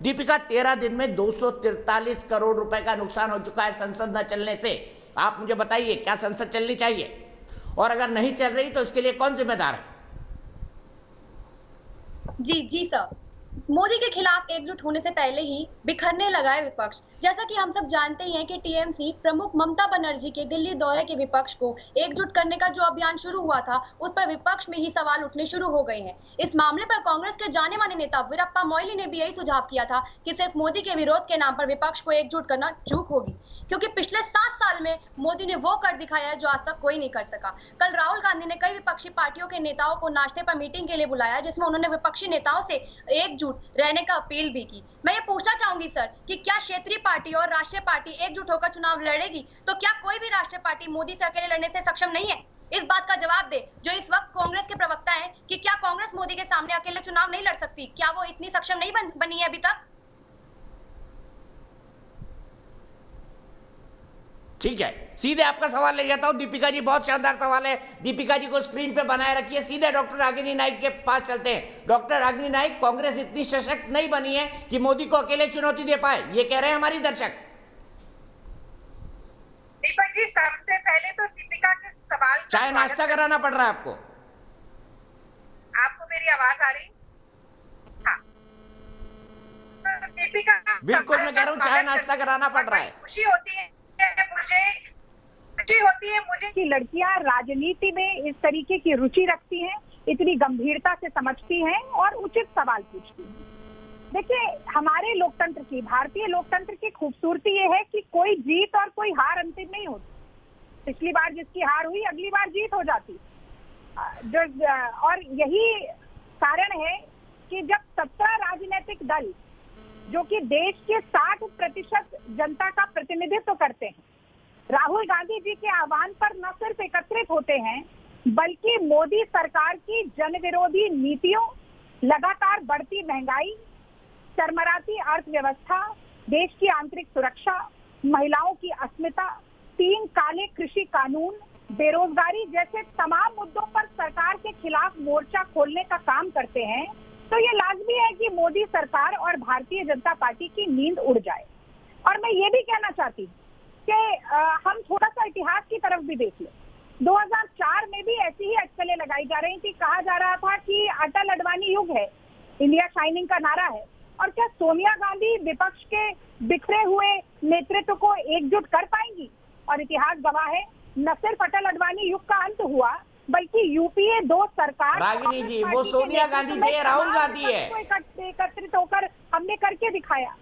दीपिका, 13 दिन में 243 करोड़ रुपए का नुकसान हो चुका है संसद न चलने से। आप मुझे बताइए, क्या संसद चलनी चाहिए? और अगर नहीं चल रही तो इसके लिए कौन जिम्मेदार है? जी जी सर, मोदी के खिलाफ एकजुट होने से पहले ही बिखरने लगा है विपक्ष। जैसा कि हम सब जानते ही हैं कि टीएमसी प्रमुख ममता बनर्जी के दिल्ली दौरे के विपक्ष को एकजुट करने का जो अभियान शुरू हुआ था, उस पर विपक्ष में ही सवाल उठने शुरू हो गए हैं। इस मामले पर कांग्रेस के जाने माने नेता वीरप्पा मोइली ने भी यही सुझाव किया था कि सिर्फ मोदी के विरोध के नाम पर विपक्ष को एकजुट करना चूक होगी, क्योंकि पिछले 7 साल में मोदी ने वो कर दिखाया है जो आज तक कोई नहीं कर सका। कल राहुल गांधी ने कई विपक्षी पार्टियों के नेताओं को नाश्ते पर मीटिंग के लिए बुलाया, जिसमें उन्होंने विपक्षी नेताओं से एकजुट रहने का अपील भी की। मैं ये पूछना चाहूंगी सर कि क्या क्षेत्रीय पार्टी और राष्ट्रीय पार्टी एकजुट होकर चुनाव लड़ेगी, तो क्या कोई भी राष्ट्रीय पार्टी मोदी से अकेले लड़ने से सक्षम नहीं है? इस बात का जवाब दे जो इस वक्त कांग्रेस के प्रवक्ता हैं कि क्या कांग्रेस मोदी के सामने अकेले चुनाव नहीं लड़ सकती? क्या वो इतनी सक्षम नहीं बनी है अभी तक? ठीक है, सीधे आपका सवाल ले जाता हूं। दीपिका जी, बहुत शानदार सवाल है। दीपिका जी को स्क्रीन पे बनाए रखिए। सीधे डॉक्टर रागिनी नाइक के पास चलते हैं। डॉक्टर रागिनी नाइक, कांग्रेस इतनी सशक्त नहीं बनी है कि मोदी को अकेले चुनौती दे पाए, ये कह रहे हैं हमारी दर्शक। दीपक जी, सबसे पहले तो दीपिका के सवाल चाहे नाश्ता कराना पड़ रहा है आपको? आपको मेरी आवाज आ रही? हाँ। तो दीपिका, बिल्कुल, मैं कह रहा हूँ चाहे नाश्ता कराना पड़ रहा है। खुशी होती है मुझे कि लड़कियां राजनीति में इस तरीके की रुचि रखती हैं, इतनी गंभीरता से समझती हैं और उचित सवाल पूछती हैं। देखिए, हमारे लोकतंत्र की, भारतीय लोकतंत्र की खूबसूरती ये है कि कोई जीत और कोई हार अंतिम नहीं होती। पिछली बार जिसकी हार हुई, अगली बार जीत हो जाती। और यही कारण है कि जब 17 राजनीतिक दल जो कि देश के 60% जनता का प्रतिनिधित्व करते हैं, राहुल गांधी जी के आह्वान पर न सिर्फ एकत्रित होते हैं, बल्कि मोदी सरकार की जनविरोधी नीतियों, लगातार बढ़ती महंगाई, चरमराती अर्थव्यवस्था, देश की आंतरिक सुरक्षा, महिलाओं की अस्मिता, 3 काले कृषि कानून, बेरोजगारी जैसे तमाम मुद्दों पर सरकार के खिलाफ मोर्चा खोलने का काम करते हैं, तो ये लाजमी है कि मोदी सरकार और भारतीय जनता पार्टी की नींद उड़ जाए। और मैं ये भी कहना चाहती हूँ कि हम थोड़ा सा इतिहास की तरफ भी देख लें। 2004 में भी ऐसी ही अटकलें लगाई जा रही थी। कहा जा रहा था कि अटल अडवाणी युग है, इंडिया शाइनिंग का नारा है। और क्या सोनिया गांधी विपक्ष के बिखरे हुए नेतृत्व को एकजुट कर पाएंगी? और इतिहास गवाह है, न सिर्फ अटल अडवाणी युग का अंत हुआ, बल्कि यूपीए 2 सरकार, रागिनी जी, वो सोनिया गांधी थे, राहुल गांधी है। एकत्रित होकर हमने करके दिखाया।